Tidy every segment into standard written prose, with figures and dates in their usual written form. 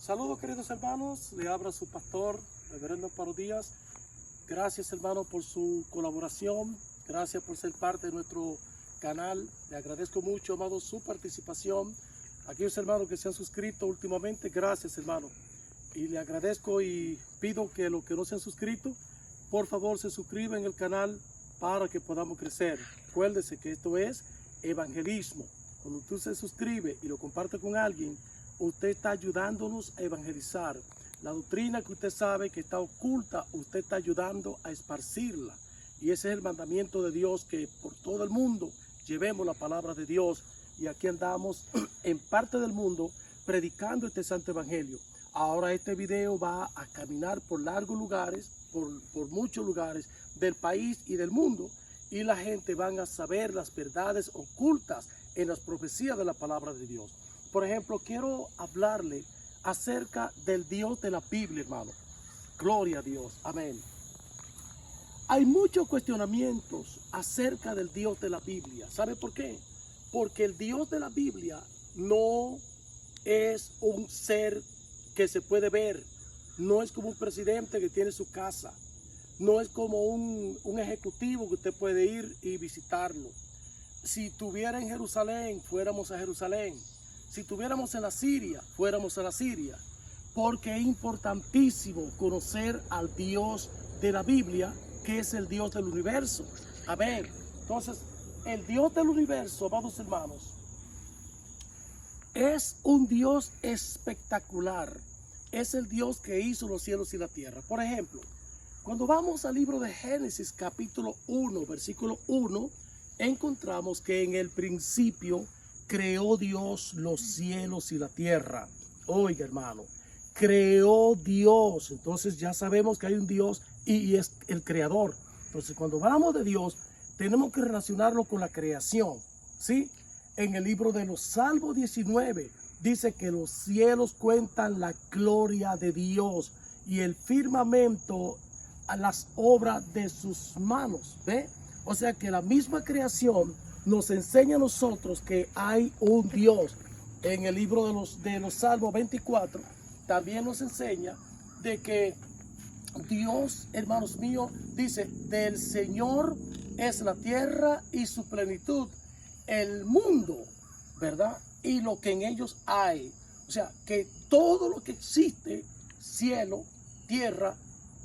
Saludos, queridos hermanos, le habla su pastor, reverendo Amparo Díaz. Gracias, hermano, por su colaboración, gracias por ser parte de nuestro canal. Le agradezco mucho, amado, su participación. Aquellos hermanos que se han suscrito últimamente, gracias, hermano. Y le agradezco y pido que los que no se han suscrito, por favor, se suscriban en el canal para que podamos crecer. Acuérdese que esto es evangelismo. Cuando usted se suscribe y lo comparte con alguien, usted está ayudándonos a evangelizar. La doctrina que usted sabe que está oculta, usted está ayudando a esparcirla. Y ese es el mandamiento de Dios, que por todo el mundo llevemos la palabra de Dios. Y aquí andamos en parte del mundo predicando este santo evangelio. Ahora este video va a caminar por largos lugares, por muchos lugares del país y del mundo. Y la gente van a saber las verdades ocultas en las profecías de la palabra de Dios. Por ejemplo, quiero hablarle acerca del Dios de la Biblia, hermano. Gloria a Dios. Amén. Hay muchos cuestionamientos acerca del Dios de la Biblia. ¿Sabe por qué? Porque el Dios de la Biblia no es un ser que se puede ver. No es como un presidente que tiene su casa. No es como un ejecutivo que usted puede ir y visitarlo. Si estuviera en Jerusalén, fuéramos a Jerusalén. Si estuviéramos en la Siria, fuéramos a la Siria. Porque es importantísimo conocer al Dios de la Biblia, que es el Dios del universo. Amén. Entonces, el Dios del universo, amados hermanos, es un Dios espectacular. Es el Dios que hizo los cielos y la tierra. Por ejemplo, cuando vamos al libro de Génesis, capítulo 1, versículo 1, encontramos que en el principio creó Dios los cielos y la tierra. Oiga, hermano, creó Dios. Entonces ya sabemos que hay un Dios y es el creador. Entonces cuando hablamos de Dios, tenemos que relacionarlo con la creación, ¿sí? En el libro de los Salmos 19 dice que los cielos cuentan la gloria de Dios y el firmamento a las obras de sus manos. ¿Ve? O sea que la misma creación nos enseña a nosotros que hay un Dios. En el libro de los Salmos 24 también nos enseña de que Dios, hermanos míos, dice: del Señor es la tierra y su plenitud, el mundo, ¿verdad? Y lo que en ellos hay. O sea, que todo lo que existe, cielo, tierra,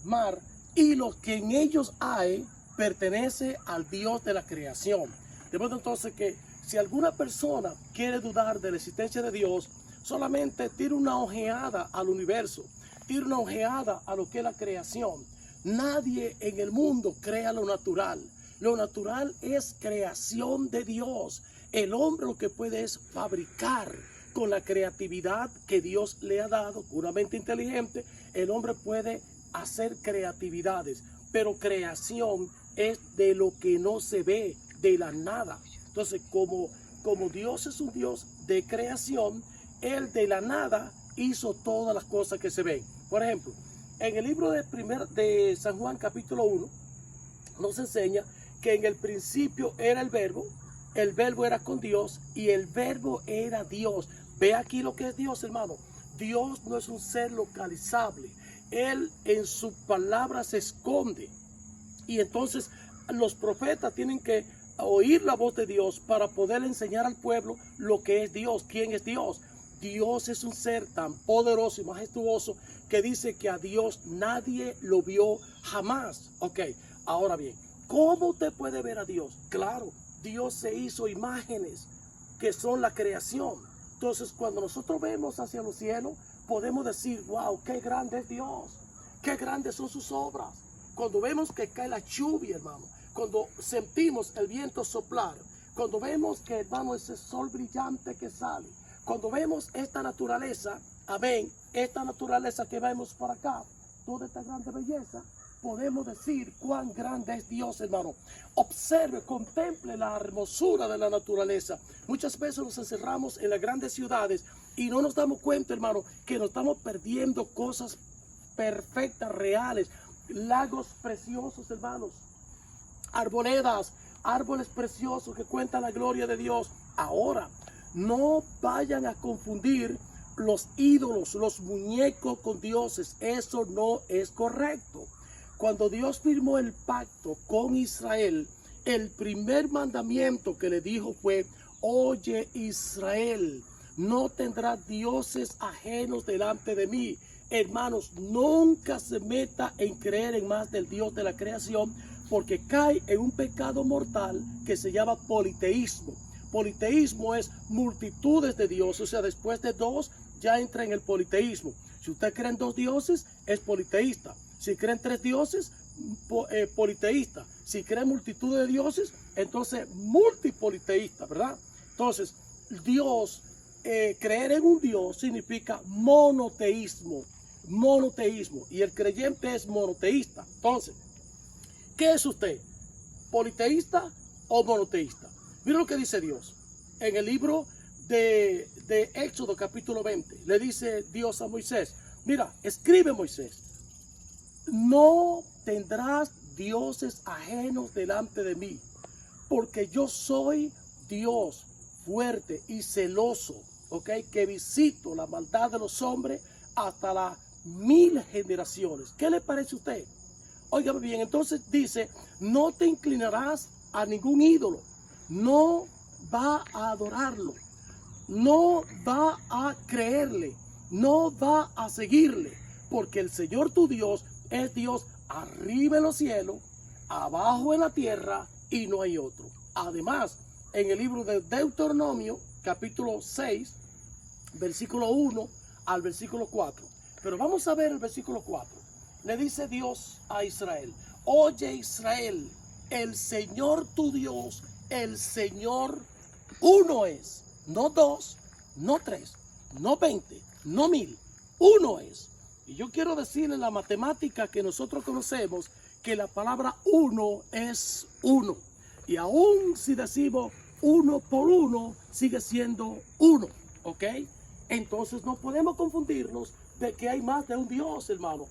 mar, y lo que en ellos hay, pertenece al Dios de la creación. De modo entonces que si alguna persona quiere dudar de la existencia de Dios, solamente tire una ojeada al universo, tire una ojeada a lo que es la creación. Nadie en el mundo crea lo natural. Lo natural es creación de Dios. El hombre lo que puede es fabricar con la creatividad que Dios le ha dado, con una mente inteligente. El hombre puede hacer creatividades, pero creación es de lo que no se ve, de la nada. Entonces, como Dios es un Dios de creación, Él de la nada hizo todas las cosas que se ven. Por ejemplo, en el libro de San Juan capítulo 1, nos enseña que en el principio era el verbo era con Dios y el verbo era Dios. Ve aquí lo que es Dios, hermano. Dios no es un ser localizable. Él en su palabra se esconde. Y entonces los profetas tienen que oír la voz de Dios para poder enseñar al pueblo lo que es Dios, quién es Dios. Dios es un ser tan poderoso y majestuoso que dice que a Dios nadie lo vio jamás. Ok, ahora bien, ¿cómo usted puede ver a Dios? Claro, Dios se hizo imágenes que son la creación. Entonces cuando nosotros vemos hacia los cielos, podemos decir: wow, qué grande es Dios, qué grandes son sus obras. Cuando vemos que cae la lluvia, hermano, cuando sentimos el viento soplar, cuando vemos que, hermano, ese sol brillante que sale, cuando vemos esta naturaleza, amén, esta naturaleza que vemos por acá, toda esta grande belleza, podemos decir cuán grande es Dios, hermano. Observe, contemple la hermosura de la naturaleza. Muchas veces nos encerramos en las grandes ciudades y no nos damos cuenta, hermano, que nos estamos perdiendo cosas perfectas, reales. Lagos preciosos, hermanos, arboledas, árboles preciosos que cuentan la gloria de Dios. Ahora, no vayan a confundir los ídolos, los muñecos con dioses. Eso no es correcto. Cuando Dios firmó el pacto con Israel, el primer mandamiento que le dijo fue: oye Israel, no tendrás dioses ajenos delante de mí. Hermanos, nunca se meta en creer en más del Dios de la creación, porque cae en un pecado mortal que se llama politeísmo. Politeísmo es multitudes de dioses, o sea, después de dos ya entra en el politeísmo. Si usted cree en dos dioses, es politeísta. Si cree en tres dioses, politeísta. Si cree en multitud de dioses, entonces multipoliteísta, ¿verdad? Entonces, Dios, creer en un Dios significa monoteísmo. Monoteísmo. Y el creyente es monoteísta. Entonces, ¿qué es usted? ¿Politeísta o monoteísta? Mira lo que dice Dios. En el libro de Éxodo capítulo 20, le dice Dios a Moisés: mira, escribe, Moisés, no tendrás dioses ajenos delante de mí, porque yo soy Dios fuerte y celoso, ¿ok? Que visito la maldad de los hombres hasta las 1000 generaciones. ¿Qué le parece a usted? Óigame bien, entonces dice: no te inclinarás a ningún ídolo, no va a adorarlo, no va a creerle, no va a seguirle, porque el Señor tu Dios es Dios arriba en los cielos, abajo en la tierra, y no hay otro. Además, en el libro de Deuteronomio, capítulo 6, versículo 1 al versículo 4. Pero vamos a ver el versículo 4. Le dice Dios a Israel: oye Israel, el Señor tu Dios, el Señor uno es. No dos, no tres, no 20, no 1000. Uno es. Y yo quiero decirle en la matemática que nosotros conocemos que la palabra uno es uno. Y aún si decimos uno por uno, sigue siendo uno. ¿Ok? Entonces no podemos confundirnos de que hay más de un Dios, hermano.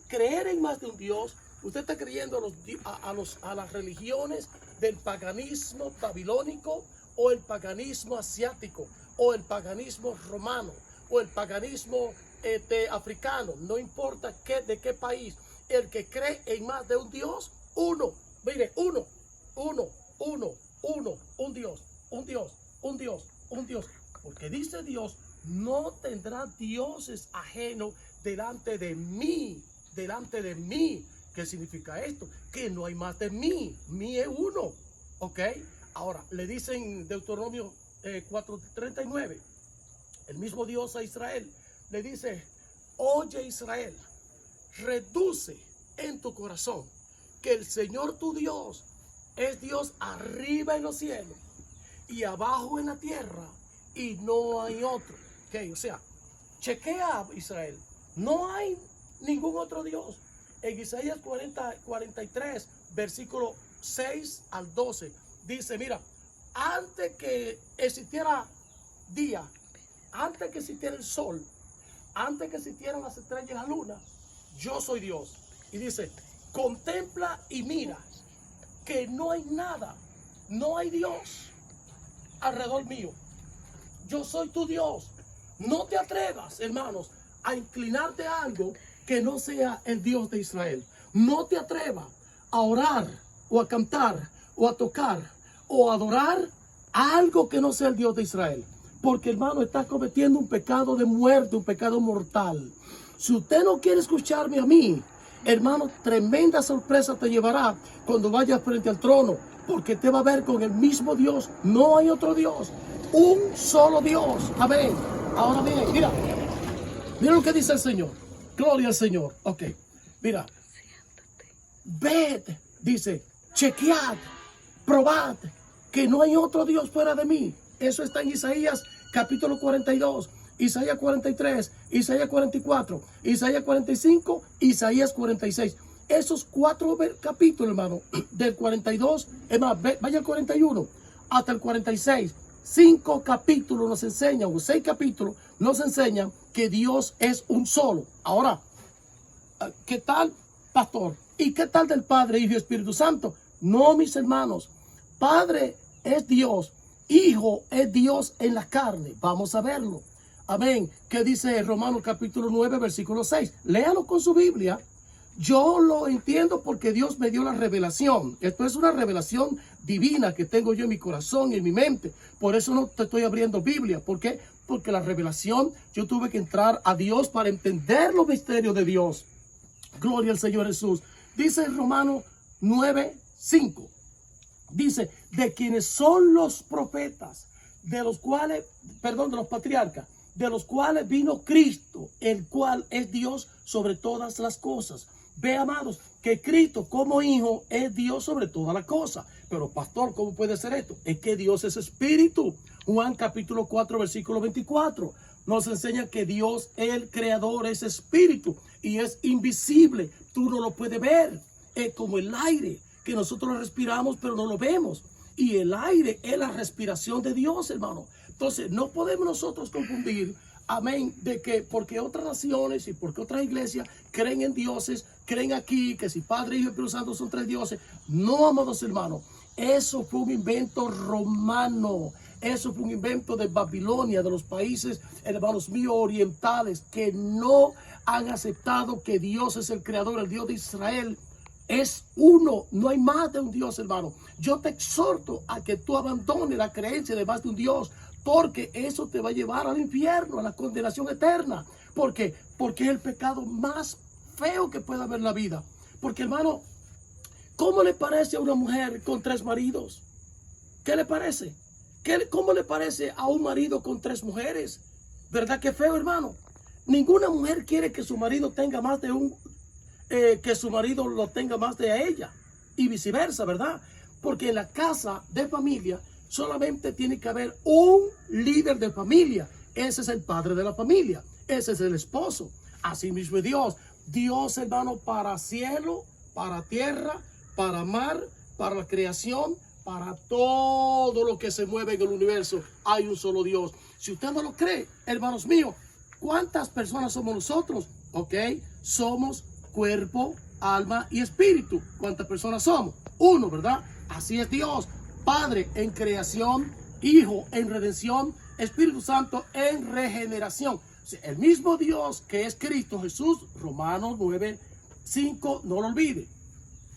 Creer en más de un Dios, usted está creyendo a las religiones del paganismo babilónico, o el paganismo asiático, o el paganismo romano, o el paganismo africano. No importa de qué país. El que cree en más de un Dios, uno. Mire, uno, un Dios, un Dios, un Dios, un Dios. Porque dice Dios: no tendrá dioses ajenos delante de mí. Delante de mí. ¿Qué significa esto? Que no hay más de mí. Mí es uno. ¿Ok? Ahora, le dice en Deuteronomio 4:39, el mismo Dios a Israel, le dice: oye Israel, reduce en tu corazón que el Señor tu Dios es Dios arriba en los cielos y abajo en la tierra, y no hay otro. ¿Ok? O sea, chequea, Israel, no hay ningún otro Dios. En Isaías 43, versículo 6 al 12, dice: mira, antes que existiera día, antes que existiera el sol, antes que existieran las estrellas y la luna, yo soy Dios. Y dice: contempla y mira que no hay nada, no hay Dios alrededor mío. Yo soy tu Dios. No te atrevas, hermanos, a inclinarte a algo que no sea el Dios de Israel. No te atrevas a orar o a cantar o a tocar o a adorar a algo que no sea el Dios de Israel. Porque, hermano, estás cometiendo un pecado de muerte, un pecado mortal. Si usted no quiere escucharme a mí, hermano, tremenda sorpresa te llevará cuando vayas frente al trono, porque te va a ver con el mismo Dios. No hay otro Dios, un solo Dios. Amén. Ahora bien, mira lo que dice el Señor. Gloria al Señor. Ok, mira. Ved, dice, chequead, probad, que no hay otro Dios fuera de mí. Eso está en Isaías capítulo 42, Isaías 43, Isaías 44, Isaías 45, Isaías 46. Esos 4 capítulos, hermano, del 42, es más, vaya al 41 hasta el 46. 5 capítulos nos enseñan, o 6 capítulos nos enseñan que Dios es un solo. Ahora, ¿qué tal, pastor? ¿Y qué tal del Padre, Hijo y Espíritu Santo? No, mis hermanos. Padre es Dios. Hijo es Dios en la carne. Vamos a verlo. Amén. ¿Qué dice Romanos capítulo 9, versículo 6? Léalo con su Biblia. Yo lo entiendo porque Dios me dio la revelación. Esto es una revelación divina que tengo yo en mi corazón y en mi mente. Por eso no te estoy abriendo Biblia. ¿Por qué? Porque la revelación, yo tuve que entrar a Dios para entender los misterios de Dios. Gloria al Señor Jesús. Dice Romanos 9, 5. Dice, de quienes son los profetas, de los cuales, perdón, de los patriarcas, de los cuales vino Cristo, el cual es Dios sobre todas las cosas. Ve, amados, que Cristo como hijo es Dios sobre todas las cosas. Pero pastor, ¿cómo puede ser esto? Es que Dios es espíritu. Juan capítulo 4, versículo 24. Nos enseña que Dios, el creador, es espíritu y es invisible. Tú no lo puedes ver. Es como el aire, que nosotros lo respiramos pero no lo vemos. Y el aire es la respiración de Dios, hermano. Entonces, no podemos nosotros confundir, amén, de que porque otras naciones y porque otras iglesias creen en dioses, creen aquí que si Padre, Hijo y Espíritu Santo son tres dioses. No, amados hermanos, eso fue un invento romano. Eso fue un invento de Babilonia, de los países, hermanos míos, orientales, que no han aceptado que Dios es el creador, el Dios de Israel. Es uno, no hay más de un Dios, hermano. Yo te exhorto a que tú abandones la creencia de más de un Dios, porque eso te va a llevar al infierno, a la condenación eterna. ¿Por qué? Porque es el pecado más feo que puede haber en la vida. Porque, hermano, ¿cómo le parece a una mujer con tres maridos? ¿Qué le parece? ¿Cómo le parece a un marido con tres mujeres? ¿Verdad que feo, hermano? Ninguna mujer quiere que su marido tenga más de un que su marido lo tenga más de ella y viceversa, ¿verdad? Porque en la casa de familia solamente tiene que haber un líder de familia. Ese es el padre de la familia, ese es el esposo. Así mismo es Dios. Dios, hermano, para cielo, para tierra, para mar, para la creación, para todo lo que se mueve en el universo, hay un solo Dios. Si usted no lo cree, hermanos míos, ¿cuántas personas somos nosotros? Ok, somos cuerpo, alma y espíritu. ¿Cuántas personas somos? Uno, ¿verdad? Así es Dios. Padre en creación, Hijo en redención, Espíritu Santo en regeneración. El mismo Dios que es Cristo Jesús, Romanos 9, 5, no lo olvide.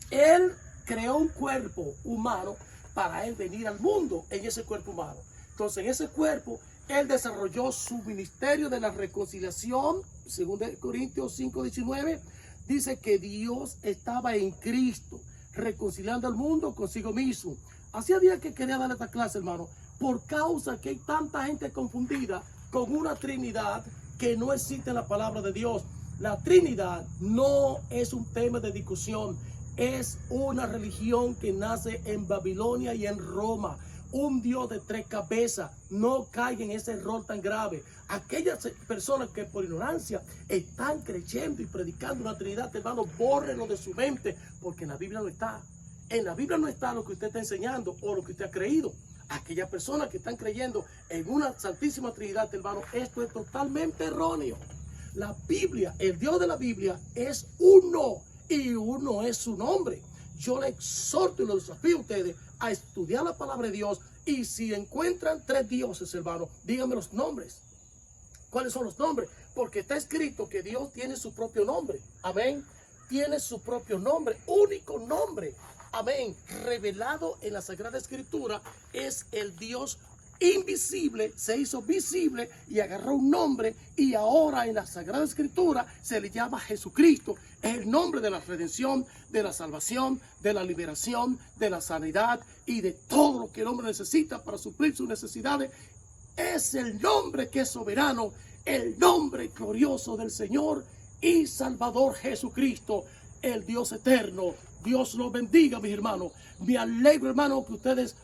Él creó un cuerpo humano para Él venir al mundo en ese cuerpo humano. Entonces, en ese cuerpo, Él desarrolló su ministerio de la reconciliación. Según Corintios 5, 19, dice que Dios estaba en Cristo, reconciliando al mundo consigo mismo. Hacía días que quería darle esta clase, hermano, por causa que hay tanta gente confundida con una Trinidad que no existe en la palabra de Dios. La Trinidad no es un tema de discusión, es una religión que nace en Babilonia y en Roma. Un Dios de tres cabezas. No caigan en ese error tan grave. Aquellas personas que por ignorancia están creyendo y predicando una Trinidad, hermano, bórrenlo de su mente, porque en la Biblia no está. En la Biblia no está lo que usted está enseñando o lo que usted ha creído. Aquellas personas que están creyendo en una Santísima Trinidad, hermano, esto es totalmente erróneo. La Biblia, el Dios de la Biblia es uno y uno es su nombre. Yo le exhorto y lo desafío a ustedes a estudiar la palabra de Dios, y si encuentran tres dioses, hermano, díganme los nombres. ¿Cuáles son los nombres? Porque está escrito que Dios tiene su propio nombre. Amén. Tiene su propio nombre, único nombre. Amén. Revelado en la Sagrada Escritura, es el Dios invisible, se hizo visible y agarró un nombre, y ahora en la Sagrada Escritura se le llama Jesucristo. Es el nombre de la redención, de la salvación, de la liberación, de la sanidad y de todo lo que el hombre necesita para suplir sus necesidades. Es el nombre que es soberano, el nombre glorioso del Señor y Salvador Jesucristo, el Dios eterno. Dios los bendiga, mis hermanos. Me alegro, hermano, que ustedes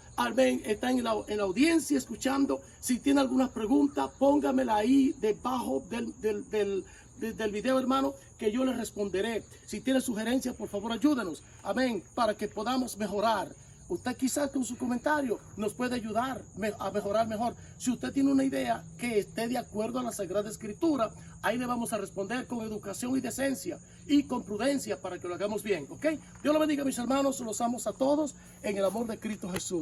están en la audiencia escuchando. Si tienen alguna pregunta, póngamela ahí debajo del video, hermano, que yo les responderé. Si tienen sugerencias, por favor, ayúdanos. Amén. Para que podamos mejorar. Usted quizás con su comentario nos puede ayudar a mejorar mejor. Si usted tiene una idea que esté de acuerdo a la Sagrada Escritura, ahí le vamos a responder con educación y decencia y con prudencia para que lo hagamos bien, ¿ok? Dios lo bendiga, mis hermanos. Los amo a todos en el amor de Cristo Jesús.